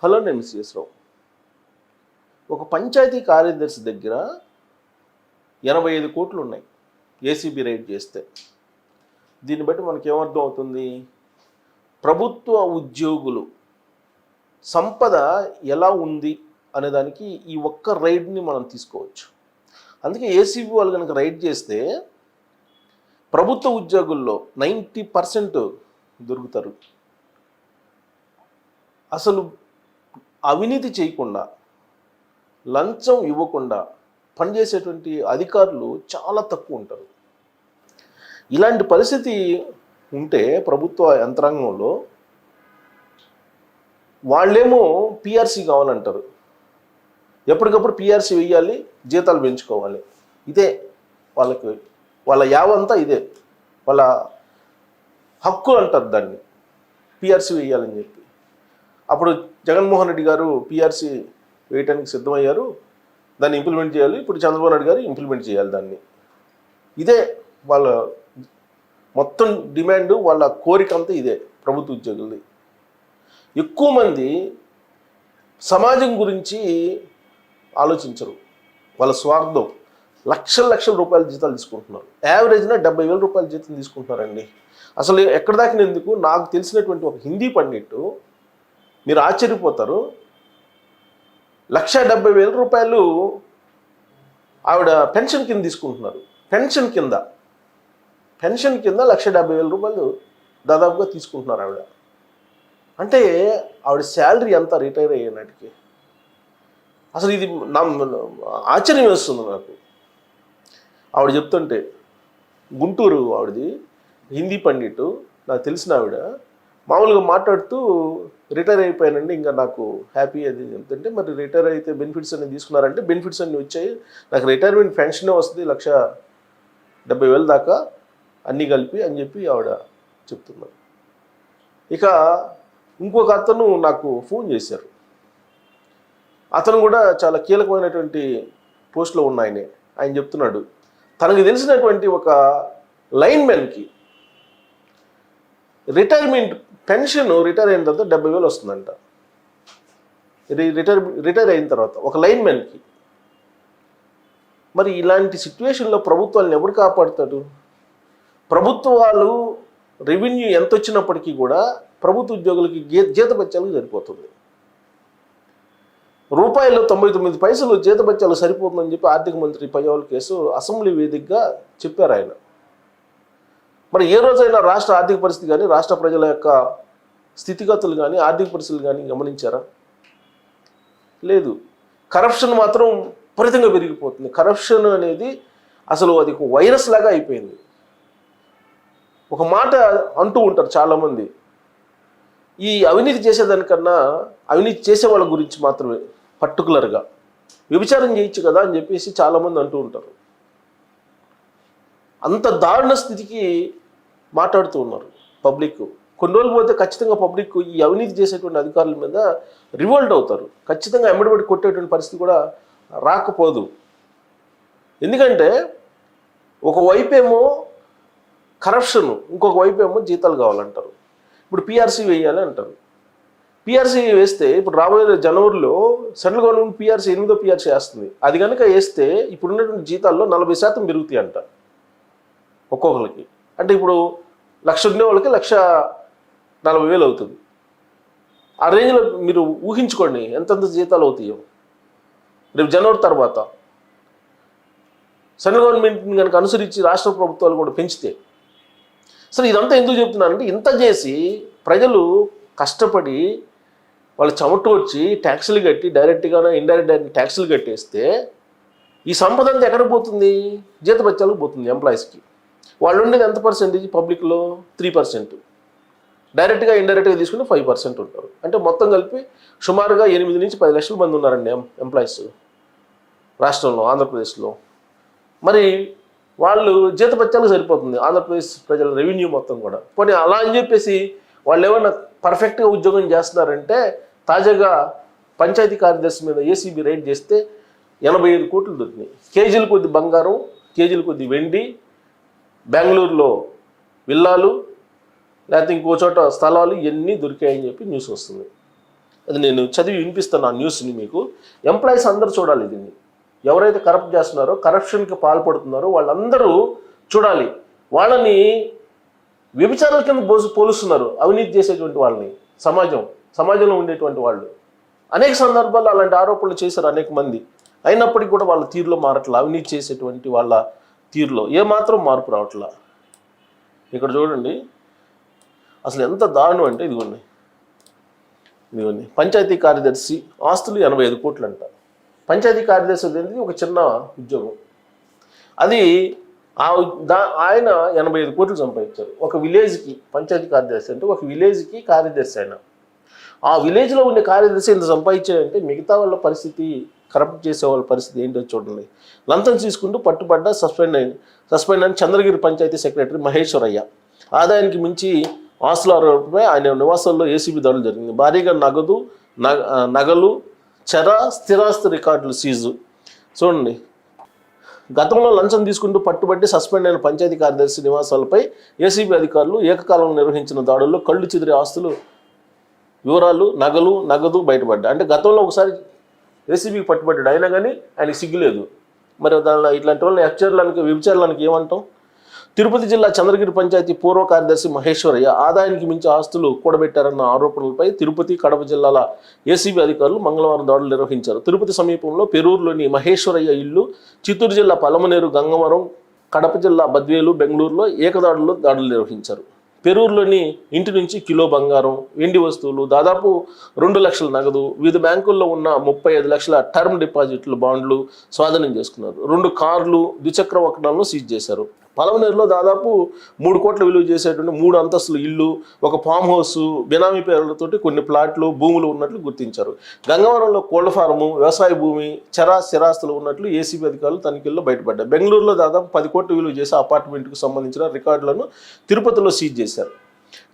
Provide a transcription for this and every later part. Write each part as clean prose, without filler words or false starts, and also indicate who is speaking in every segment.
Speaker 1: Hello, నేను CS రావు. ఒక పంచాయతీ కార్యదర్శి దగ్గర 85 కోట్లు ఉన్నాయి ఏసీబీ రైడ్ చేస్తే. దీన్ని బట్టి మనకేమర్థం అవుతుంది? ప్రభుత్వ ఉద్యోగులు సంపద ఎలా ఉంది అనేదానికి ఈ ఒక్క రైడ్ని మనం తీసుకోవచ్చు. అందుకే ఏసీబీ వాళ్ళు కనుక రైడ్ చేస్తే ప్రభుత్వ ఉద్యోగుల్లో 90% దొరుకుతారు. అసలు అవినీతి చేయకుండా, లంచం ఇవ్వకుండా పనిచేసేటువంటి అధికారులు చాలా తక్కువ ఉంటారు. ఇలాంటి పరిస్థితి ఉంటే ప్రభుత్వ యంత్రాంగంలో వాళ్ళేమో పిఆర్సీ కావాలంటారు. ఎప్పటికప్పుడు పిఆర్సీ వేయాలి, జీతాలు పెంచుకోవాలి. ఇదే వాళ్ళ యావంతా ఇదే. వాళ్ళ హక్కు అంటారు దాన్ని, పిఆర్సీ వేయాలని చెప్పి. అప్పుడు జగన్మోహన్ రెడ్డి గారు పిఆర్సీ వేయటానికి సిద్ధమయ్యారు, దాన్ని ఇంప్లిమెంట్ చేయాలి. ఇప్పుడు చంద్రబాబు నాయుడు గారు ఇంప్లిమెంట్ చేయాలి దాన్ని. ఇదే వాళ్ళ మొత్తం డిమాండ్, వాళ్ళ కోరిక అంతా ఇదే ప్రభుత్వ ఉద్యోగులది. ఎక్కువ మంది సమాజం గురించి ఆలోచించరు. వాళ్ళ స్వార్థం. లక్షల రూపాయల జీతాలు తీసుకుంటున్నారు. యావరేజ్న 70,000 రూపాయల జీతం తీసుకుంటున్నారండి. అసలు ఎక్కడ దాకా ఎందుకు, నాకు తెలిసినటువంటి ఒక హిందీ పండిట్టు, మీరు ఆశ్చర్యపోతారు, 1,70,000 రూపాయలు ఆవిడ పెన్షన్ కింద తీసుకుంటున్నారు. పెన్షన్ కింద 1,70,000 రూపాయలు దాదాపుగా తీసుకుంటున్నారు ఆవిడ. అంటే ఆవిడ శాలరీ ఎంత రిటైర్ అయ్యేనాటికి? అసలు ఇది నా ఆశ్చర్యం వేస్తుంది నాకు. ఆవిడ చెప్తుంటే, గుంటూరు ఆవిడది, హిందీ పండిట్టు, నాకు తెలిసిన ఆవిడ మామూలుగా మాట్లాడుతూ, రిటైర్ అయిపోయానండి, ఇంకా నాకు హ్యాపీ అది ఎంతంటే, మరి రిటైర్ అయితే బెనిఫిట్స్ అన్ని తీసుకున్నారంటే బెనిఫిట్స్ అన్నీ వచ్చాయి, నాకు రిటైర్మెంట్ పెన్షనే వస్తుంది 1,70,000 దాకా అన్నీ కలిపి అని చెప్పి ఆవిడ చెప్తున్నారు. ఇక ఇంకొక అతను నాకు ఫోన్ చేశారు. అతను కూడా చాలా కీలకమైనటువంటి పోస్ట్లో ఉన్నాయనే. ఆయన చెప్తున్నాడు, తనకు తెలిసినటువంటి ఒక లైన్మెన్కి పెన్షన్ రిటైర్ అయిన తర్వాత 70,000 వస్తుందంట. రిటైర్ అయిన తర్వాత ఒక లైన్మెన్కి. మరి ఇలాంటి సిచ్యువేషన్లో ప్రభుత్వాలను ఎవరు కాపాడుతాడు? ప్రభుత్వాలు రెవెన్యూ ఎంత వచ్చినప్పటికీ కూడా ప్రభుత్వ ఉద్యోగులకి జీతభత్యాలకు సరిపోతుంది. ₹99 జీతభత్యాలు సరిపోతుందని చెప్పి ఆర్థిక మంత్రి పయ్యావుల కేసు అసెంబ్లీ వేదికగా చెప్పారు ఆయన. మరి ఏ రోజైనా రాష్ట్ర ఆర్థిక పరిస్థితి కానీ, రాష్ట్ర ప్రజల యొక్క స్థితిగతులు కానీ, ఆర్థిక పరిస్థితులు కానీ గమనించారా? లేదు. కరప్షన్ మాత్రం విపరీతంగా పెరిగిపోతుంది. కరప్షన్ అనేది అసలు అది ఒక వైరస్ లాగా అయిపోయింది. ఒక మాట అంటూ ఉంటారు చాలామంది, ఈ అవినీతి చేసేదానికన్నా అవినీతి చేసే వాళ్ళ గురించి మాత్రమే పర్టికులర్గా వ్యభిచారం చేయొచ్చు కదా అని చెప్పేసి చాలామంది అంటూ ఉంటారు. అంత దారుణ స్థితికి మాట్లాడుతూ ఉన్నారు పబ్లిక్. కొన్ని రోజులు పోతే ఖచ్చితంగా పబ్లిక్ ఈ అవినీతి చేసేటువంటి అధికారుల మీద రివోల్ట్ అవుతారు. ఖచ్చితంగా ఎమ్మడిబడి కొట్టేటువంటి పరిస్థితి కూడా రాకపోదు. ఎందుకంటే ఒకవైపు ఏమో కరప్షన్, ఇంకొక వైపు ఏమో జీతాలు కావాలంటారు. ఇప్పుడు పిఆర్సీ వేయాలి అంటారు. పిఆర్సీ వేస్తే ఇప్పుడు రాబోయే జనవరిలో సెంట్రల్ గవర్నమెంట్ పిఆర్సీ 8వ పిఆర్సీ వేస్తుంది. అది కనుక వేస్తే ఇప్పుడున్నటువంటి జీతాల్లో 40% పెరుగుతాయి అంట ఒక్కొక్కరికి. అంటే ఇప్పుడు 1,00,000 ఉండే వాళ్ళకి 1,40,000 అవుతుంది. ఆ రేంజ్లో మీరు ఊహించుకోండి ఎంతెంత జీతాలు అవుతాయో రేపు జనవరి తర్వాత. సెంట్రల్ గవర్నమెంట్ని కనుక అనుసరించి రాష్ట్ర ప్రభుత్వాలు కూడా పెంచితే. సరే, ఇదంతా ఎందుకు చెప్తున్నానంటే, ఇంత చేసి ప్రజలు కష్టపడి వాళ్ళు చెమట వచ్చి ట్యాక్సులు కట్టి, డైరెక్ట్గానే ఇండైరెక్ట్ ట్యాక్సులు కట్టేస్తే ఈ సంపద అంతా ఎక్కడ పోతుంది? జీతభత్యాలకు పోతుంది ఎంప్లాయీస్కి. వాళ్ళు ఉండేది ఎంత పర్సెంటేజ్? పబ్లిక్లో 3%. డైరెక్ట్గా ఇండైరెక్ట్గా తీసుకుంటే 5% ఉంటారు. అంటే మొత్తం కలిపి సుమారుగా 8 నుంచి 10 లక్షల మంది ఉన్నారండి ఎంప్లాయీస్ రాష్ట్రంలో, ఆంధ్రప్రదేశ్లో. మరి వాళ్ళు జీతభత్యాలకు సరిపోతుంది ఆంధ్రప్రదేశ్ ప్రజల రెవెన్యూ మొత్తం కూడా. పోనీ అలా అని చెప్పేసి వాళ్ళు ఏమన్నా పర్ఫెక్ట్గా ఉద్యోగం చేస్తున్నారంటే, తాజాగా పంచాయతీ కార్యదర్శి మీద ఏసీబీ రైడ్ చేస్తే 85 కోట్లు దొరికినాయి. కేజీల కొద్ది బంగారం, కేజీల కొద్ది వెండి, బెంగళూరులో విల్లాలు, లేకపోతే ఇంకో చోట స్థలాలు ఇవన్నీ దొరికాయని చెప్పి న్యూస్ వస్తుంది. అది నేను చదివి వినిపిస్తాను ఆ న్యూస్ని మీకు. ఎంప్లాయీస్ అందరూ చూడాలి దీన్ని. ఎవరైతే కరప్ట్ చేస్తున్నారో, కరప్షన్కి పాల్పడుతున్నారో వాళ్ళందరూ చూడాలి. వాళ్ళని వ్యభిచారాల కింద పోలుస్తున్నారు, అవినీతి చేసేటువంటి వాళ్ళని. సమాజంలో ఉండేటువంటి వాళ్ళు అనేక సందర్భాల్లో అలాంటి ఆరోపణలు చేశారు అనేక మంది. అయినప్పటికీ కూడా వాళ్ళ తీరులో మారట్లా. అవినీతి చేసేటువంటి వాళ్ళ తీరులో ఏమాత్రం మార్పు రావట్లా. ఇక్కడ చూడండి అసలు ఎంత దారుణం అంటే, ఇదిగోండి పంచాయతీ కార్యదర్శి ఆస్తులు 85 కోట్లు అంట. పంచాయతీ కార్యదర్శి అనేది ఒక చిన్న ఉద్యోగం. అది ఆయన 85 కోట్లు సంపాదించారు ఒక విలేజ్కి. పంచాయతీ కార్యదర్శి అంటే ఒక విలేజ్కి కార్యదర్శి. ఆయన ఆ విలేజ్లో ఉండే కార్యదర్శి ఇంత సంపాదించాడంటే మిగతా వాళ్ళ పరిస్థితి, కరప్ట్ చేసే వాళ్ళ పరిస్థితి ఏంటో చూడండి. లంచం తీసుకుంటూ పట్టుబడ్డ సస్పెండ్ అయిన చంద్రగిరి పంచాయతీ సెక్రటరీ మహేశ్వరయ్య. ఆదాయానికి మించి ఆస్తుల ఆరోపణపై ఆయన నివాసాల్లో ఏసీబీ దాడులు జరిగింది. భారీగా నగలు, స్థిరాస్తి రికార్డులు సీజు. చూడండి, గతంలో లంచం తీసుకుంటూ పట్టుబట్టి సస్పెండ్ అయిన పంచాయతీ కార్యదర్శి నివాసాలపై ఏసీబీ అధికారులు ఏకకాలంలో నిర్వహించిన దాడుల్లో కళ్ళు చెదిరే ఆస్తులు వివరాలు, నగదు బయటపడ్డాయి. అంటే గతంలో ఒకసారి ఏసీబీకి పట్టుబడ్డాడు, అయినా కానీ ఆయనకి సిగ్గులేదు. మరి దానిలో ఇట్లాంటి వాళ్ళని వ్యభిచారానికి ఏమంటాం? తిరుపతి జిల్లా చంద్రగిరి పంచాయతీ పూర్వ కార్యదర్శి మహేశ్వరయ్య ఆదాయానికి మించి ఆస్తులు కూడబెట్టారన్న ఆరోపణలపై తిరుపతి, కడప జిల్లాల ఏసీబీ అధికారులు మంగళవారం దాడులు నిర్వహించారు. తిరుపతి సమీపంలో పెరూరులోని మహేశ్వరయ్య ఇల్లు, చిత్తూరు జిల్లా పలమనేరు, గంగవరం, కడప జిల్లా బద్వేలు, బెంగళూరులో దాడులు నిర్వహించారు. పెరూరులోని ఇంటి నుంచి కిలో బంగారం, వెండి వస్తువులు, దాదాపు 2 లక్షల నగదు, వివిధ బ్యాంకుల్లో ఉన్న 35 లక్షల టర్మ్ డిపాజిట్లు బాండ్లు స్వాధీనం చేసుకున్నారు. 2 కార్లు, ద్విచక్ర వాహనాలను సీజ్ చేశారు. పలమనేరులో దాదాపు 3 కోట్ల విలువ చేసేటువంటి 3 అంతస్తుల ఇల్లు, ఒక ఫామ్ హౌస్, బినామీ పేర్లతోటి కొన్ని ప్లాట్లు, భూములు ఉన్నట్లు గుర్తించారు. గంగవరంలో కోళ్ల ఫారము, వ్యవసాయ భూమి, స్థిరాస్తులు ఉన్నట్లు ఏసీబీ అధికారులు తనిఖీల్లో బయటపడ్డాయి. బెంగళూరులో దాదాపు 10 కోట్ల విలువ చేసే అపార్ట్మెంట్కు సంబంధించిన రికార్డులను తిరుపతిలో సీజ్ చేశారు.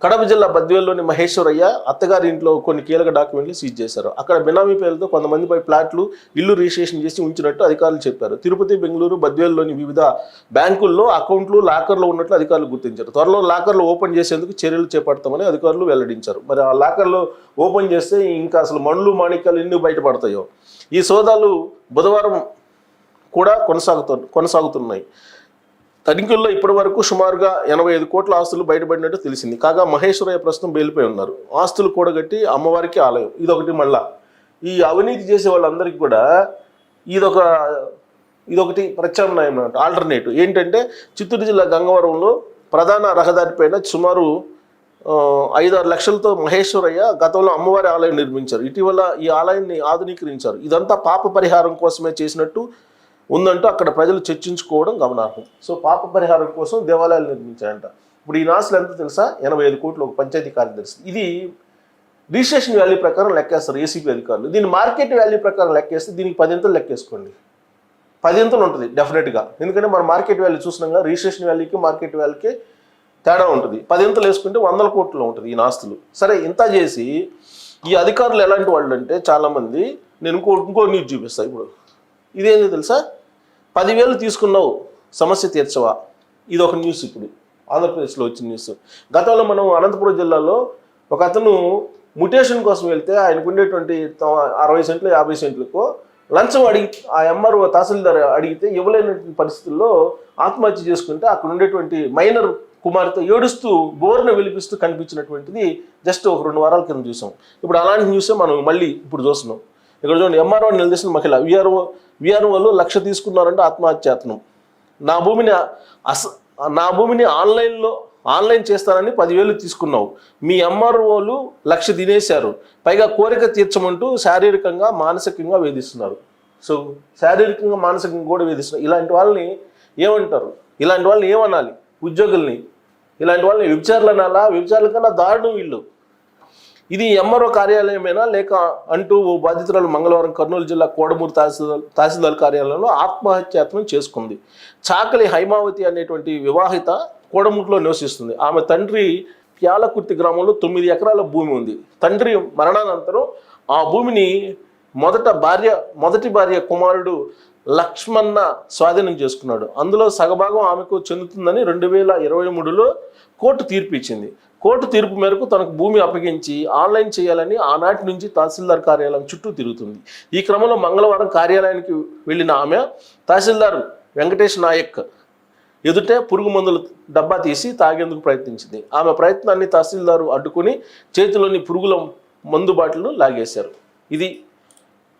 Speaker 1: కడప జిల్లా బద్వేల్లోని మహేశ్వరయ్య అత్తగారి ఇంట్లో కొన్ని కీలక డాక్యుమెంట్లు సీజ్ చేశారు. అక్కడ బినామీ పేరుతో కొంతమందిపై ప్లాట్లు, ఇల్లు రిజిస్ట్రేషన్ చేసి ఉంచినట్టు అధికారులు చెప్పారు. తిరుపతి, బెంగళూరు, బద్వేల్లోని వివిధ బ్యాంకుల్లో అకౌంట్లు, లాకర్లు ఉన్నట్లు అధికారులు గుర్తించారు. త్వరలో లాకర్లు ఓపెన్ చేసేందుకు చర్యలు చేపడతామని అధికారులు వెల్లడించారు. మరి ఆ లాకర్లు ఓపెన్ చేస్తే ఇంకా అసలు మణులు, మాణిక్యాలు ఎన్ని బయటపడతాయో. ఈ సోదాలు బుధవారం కూడా కొనసాగుతున్నాయి. తనిఖీల్లో ఇప్పటి వరకు సుమారుగా 85 కోట్ల ఆస్తులు బయటపడినట్టు తెలిసింది. కాగా మహేశ్వరయ్య ప్రస్తుతం బెయిల్పై ఉన్నారు. ఆస్తులు కూడగట్టి అమ్మవారికి ఆలయం. ఇదొకటి. మళ్ళా ఈ అవినీతి చేసే వాళ్ళందరికీ కూడా ఇదొకటి ప్రత్యామ్నాయం అన్నమాట, ఆల్టర్నేటివ్. ఏంటంటే చిత్తూరు జిల్లా గంగవరంలో ప్రధాన రహదారిపైన సుమారు 5-6 లక్షలతో మహేశ్వరయ్య గతంలో అమ్మవారి ఆలయం నిర్మించారు. ఇటీవల ఈ ఆలయాన్ని ఆధునీకరించారు. ఇదంతా పాప పరిహారం కోసమే చేసినట్టు ఉందంటూ అక్కడ ప్రజలు చర్చించుకోవడం గమనార్హం. సో పాప పరిహారం కోసం దేవాలయాలు నిర్మించారంట. ఇప్పుడు ఈ ఆస్తులు ఎంత తెలుసా? 85 కోట్లు ఒక పంచాయతీ కార్యదర్శి. ఇది రిజిస్ట్రేషన్ వాల్యూ ప్రకారం లెక్కేస్తారు ఏసీబీ అధికారులు. దీన్ని మార్కెట్ వాల్యూ ప్రకారం లెక్కేస్తే దీనికి 10 ఇంతలు లెక్కేసుకోండి. 10 ఇంతలు ఉంటుంది డెఫినెట్గా. ఎందుకంటే మనం మార్కెట్ వాల్యూ చూసినాం కదా, రిజిస్ట్రేషన్ వాల్యూకి మార్కెట్ వాల్యూకి తేడా ఉంటుంది. 10 ఇంతలు వేసుకుంటే 100 కోట్లు ఉంటుంది ఈ ఆస్తులు. సరే, ఇంత చేసి ఈ అధికారులు ఎలాంటి వాళ్ళు అంటే చాలామంది, నేను ఇంకో న్యూస్ చూపిస్తాను. ఇప్పుడు ఇదేంటి తెలుసా? 10,000 తీసుకున్నావు, సమస్య తీర్చవా? ఇది ఒక న్యూస్. ఇప్పుడు ఆంధ్రప్రదేశ్లో వచ్చిన న్యూస్. గతంలో మనం అనంతపురం జిల్లాలో ఒక అతను మ్యుటేషన్ కోసం వెళ్తే ఆయనకు ఉండేటువంటి 60 సెంట్లు 50 సెంట్లకు లంచం ఆ ఎంఆర్ఓ తహసీల్దార్ అడిగితే ఇవ్వలేనటువంటి పరిస్థితుల్లో ఆత్మహత్య చేసుకుంటే అక్కడ ఉండేటువంటి మైనర్ కుమార్తె ఏడుస్తూ బోర్న వెలిపిస్తూ కనిపించినటువంటిది జస్ట్ ఒక 2 వారాల కింద చూసాం. ఇప్పుడు అలాంటి న్యూసే మనం మళ్ళీ ఇప్పుడు చూస్తున్నాం. ఇక్కడ చూడండి, ఎంఆర్ఓ నిలదీసిన మహిళ, విఆర్ఓలు 1,00,000 తీసుకున్నారంటే ఆత్మహత్యాయత్నం. నా భూమిని ఆన్లైన్ చేస్తానని 10,000 తీసుకున్నావు. మీ ఎంఆర్ఓలు 1,00,000 తినేశారు. పైగా కోరిక తీర్చమంటూ శారీరకంగా, మానసికంగా వేధిస్తున్నారు. సో శారీరకంగా, మానసికంగా కూడా వేధిస్తున్నారు. ఇలాంటి వాళ్ళని ఏమంటారు? ఇలాంటి వాళ్ళని ఏమనాలి? ఉద్యోగుల్ని. ఇలాంటి వాళ్ళని వ్యభిచారులు అనాలా? వ్యభిచారుల కన్నా దారుణం వీళ్ళు. ఇది ఎంఆర్ఓ కార్యాలయమేనా లేక అంటూ ఓ బాధితురాలు మంగళవారం కర్నూలు జిల్లా కోడమూరు తహసీల్దార్ కార్యాలయంలో ఆత్మహత్యాయత్నం చేసుకుంది. చాకలి హైమావతి అనేటువంటి వివాహిత కోడమూరులో నివసిస్తుంది. ఆమె తండ్రి ప్యాలకుర్తి గ్రామంలో 9 ఎకరాల భూమి ఉంది. తండ్రి మరణానంతరం ఆ భూమిని మొదటి భార్య కుమారుడు లక్ష్మణ స్వాధీనం చేసుకున్నాడు. అందులో సగభాగం ఆమెకు చెందుతుందని 2023లో కోర్టు తీర్పు ఇచ్చింది. కోర్టు తీర్పు మేరకు తనకు భూమి అప్పగించి ఆన్లైన్ చేయాలని ఆనాటి నుంచి తహసీల్దార్ కార్యాలయం చుట్టూ తిరుగుతుంది. ఈ క్రమంలో మంగళవారం కార్యాలయానికి వెళ్ళిన ఆమె తహసీల్దార్ వెంకటేష్ నాయక్ ఎదుటే పురుగు మందుల డబ్బా తీసి తాగేందుకు ప్రయత్నించింది. ఆమె ప్రయత్నాన్ని తహసీల్దారు అడ్డుకుని చేతిలోని పురుగుల మందు బాటిల్ను లాగేశారు.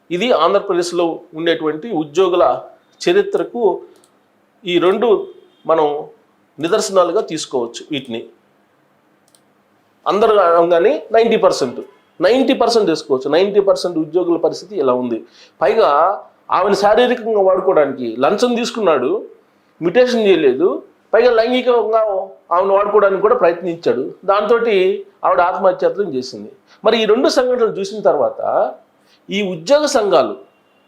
Speaker 1: ఇది ఆంధ్రప్రదేశ్లో ఉండేటువంటి ఉద్యోగుల చరిత్రకు ఈ రెండు మనం నిదర్శనాలుగా తీసుకోవచ్చు. వీటిని అందరూ కానీ 90% తీసుకోవచ్చు. 90% ఉద్యోగుల పరిస్థితి ఇలా ఉంది. పైగా ఆమెను శారీరకంగా వాడుకోవడానికి లంచం తీసుకున్నాడు, మ్యుటేషన్ చేయలేదు, పైగా లైంగికంగా ఆమెను వాడుకోవడానికి కూడా ప్రయత్నించాడు. దాంతో ఆవిడ ఆత్మహత్యాయత్నం చేసింది. మరి ఈ రెండు సంఘటనలు చూసిన తర్వాత ఈ ఉద్యోగ సంఘాలు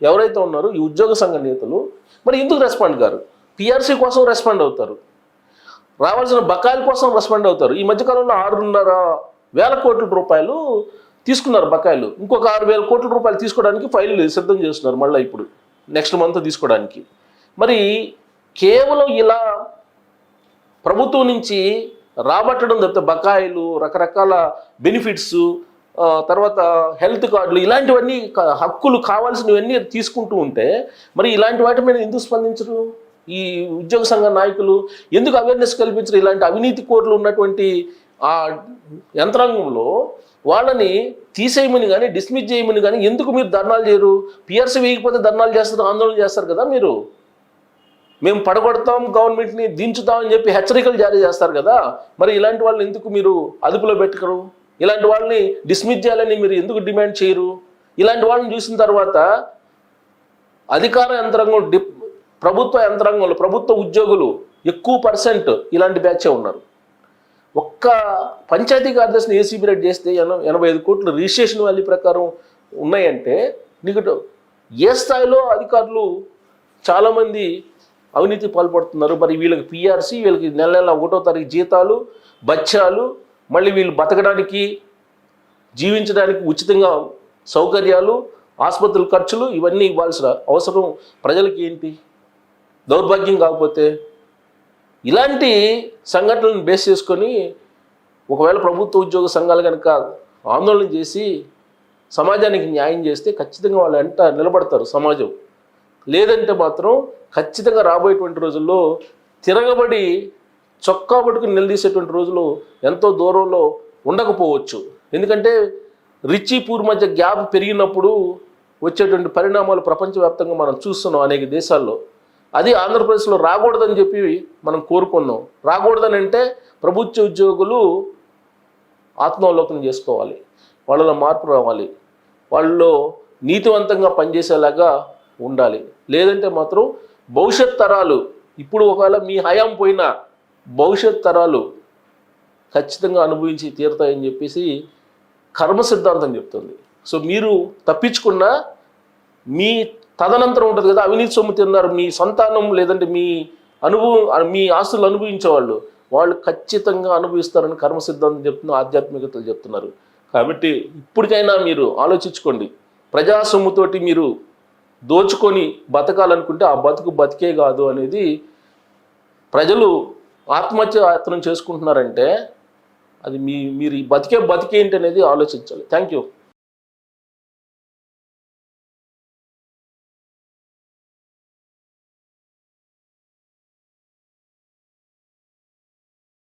Speaker 1: ఎవరైతే ఉన్నారో ఈ ఉద్యోగ సంఘ నేతలు మరి ఎందుకు రెస్పాండ్ గారు? పిఆర్సీ కోసం రెస్పాండ్ అవుతారు, రావాల్సిన బకాయిల కోసం రెస్పాండ్ అవుతారు. ఈ మధ్యకాలంలో 6,500 కోట్ల రూపాయలు తీసుకున్నారు బకాయిలు. ఇంకొక 6,000 కోట్ల రూపాయలు తీసుకోవడానికి ఫైల్ సిద్ధం చేస్తున్నారు మళ్ళీ ఇప్పుడు నెక్స్ట్ మంత్ తీసుకోవడానికి. మరి కేవలం ఇలా ప్రభుత్వం నుంచి రాబట్టడం తప్పితే బకాయిలు, రకరకాల బెనిఫిట్స్, తర్వాత హెల్త్ కార్డులు, ఇలాంటివన్నీ హక్కులు కావాల్సినవన్నీ తీసుకుంటూ ఉంటే మరి ఇలాంటి వాటి మీద ఎందుకు స్పందించరు ఈ ఉద్యోగ సంఘ నాయకులు? ఎందుకు అవేర్నెస్ కల్పించరు? ఇలాంటి అవినీతి కోర్లు ఉన్నటువంటి ఆ యంత్రాంగంలో వాళ్ళని తీసేయమని కానీ డిస్మిస్ చేయమని కానీ ఎందుకు మీరు ధర్నాలు చేయరు? పిఆర్సీ వేయకపోతే ధర్నాలు చేస్తారు, ఆందోళన చేస్తారు కదా మీరు. మేము పడగొడతాం, గవర్నమెంట్ని దించుతామని చెప్పి హెచ్చరికలు జారీ చేస్తారు కదా. మరి ఇలాంటి వాళ్ళని ఎందుకు మీరు అదుపులో పెట్టుకరు? ఇలాంటి వాళ్ళని డిస్మిస్ చేయాలని మీరు ఎందుకు డిమాండ్ చేయరు? ఇలాంటి వాళ్ళని చూసిన తర్వాత అధికార యంత్రాంగం, ప్రభుత్వ యంత్రాంగంలో ప్రభుత్వ ఉద్యోగులు ఎక్కువ % ఇలాంటి బ్యాచే ఉన్నారు. ఒక్క పంచాయతీ కార్యదర్శిని ఏసీబీ రేట్ చేస్తే 85 కోట్లు రిజిస్ట్రేషన్ వాల్యూ ప్రకారం ఉన్నాయంటే నీకు ఏ స్థాయిలో అధికారులు చాలామంది అవినీతి పాల్పడుతున్నారు. మరి వీళ్ళకి పిఆర్సీ, వీళ్ళకి నెల 1వ తారీఖు జీతాలు, బత్యాలు, మళ్ళీ వీళ్ళు బతకడానికి జీవించడానికి ఉచితంగా సౌకర్యాలు, ఆసుపత్రుల ఖర్చులు ఇవన్నీ ఇవ్వాల్సిన అవసరం ప్రజలకి ఏంటి? దౌర్భాగ్యం కాకపోతే ఇలాంటి సంఘటనలను బేస్ చేసుకొని ఒకవేళ ప్రభుత్వ ఉద్యోగ సంఘాలు కనుక ఆందోళన చేసి సమాజానికి న్యాయం చేస్తే ఖచ్చితంగా వాళ్ళు వెంట నిలబడతారు సమాజం. లేదంటే మాత్రం ఖచ్చితంగా రాబోయేటువంటి రోజుల్లో తిరగబడి చొక్కా పట్టుకుని నిలదీసేటువంటి రోజులు ఎంతో దూరంలో ఉండకపోవచ్చు. ఎందుకంటే రిచ్ పూర్ మధ్య గ్యాప్ పెరిగినప్పుడు వచ్చేటువంటి పరిణామాలు ప్రపంచవ్యాప్తంగా మనం చూస్తున్నాం అనేక దేశాల్లో. అది ఆంధ్రప్రదేశ్లో రాకూడదని చెప్పి మనం కోరుకున్నాం. రాకూడదని అంటే ప్రభుత్వ ఉద్యోగులు ఆత్మావలోకనం చేసుకోవాలి, వాళ్ళలో మార్పు రావాలి, వాళ్ళలో నీతివంతంగా పనిచేసేలాగా ఉండాలి. లేదంటే మాత్రం భవిష్యత్ తరాలు, ఇప్పుడు ఒకవేళ మీ హయాం పోయినా భవిష్యత్ తరాలు ఖచ్చితంగా అనుభవించి తీరుతాయని చెప్పేసి కర్మ సిద్ధాంతం చెప్తుంది. సో మీరు తప్పించుకున్నా మీ తదనంతరం ఉంటుంది కదా, అవినీతి సొమ్ము తిన్నారు మీ సంతానం, లేదంటే మీ ఆస్తులు అనుభవించేవాళ్ళు, వాళ్ళు ఖచ్చితంగా అనుభవిస్తారని కర్మ సిద్ధాంతం చెప్తున్నారు, ఆధ్యాత్మికతలు చెప్తున్నారు. కాబట్టి ఇప్పటికైనా మీరు ఆలోచించుకోండి. ప్రజా సొమ్ముతోటి మీరు దోచుకొని బతకాలనుకుంటే ఆ బతికే కాదు అనేది ప్రజలు ఆత్మహత్యాయత్నం చేసుకుంటున్నారంటే అది మీరు ఈ బతికేంటి అనేది ఆలోచించాలి. Thank you.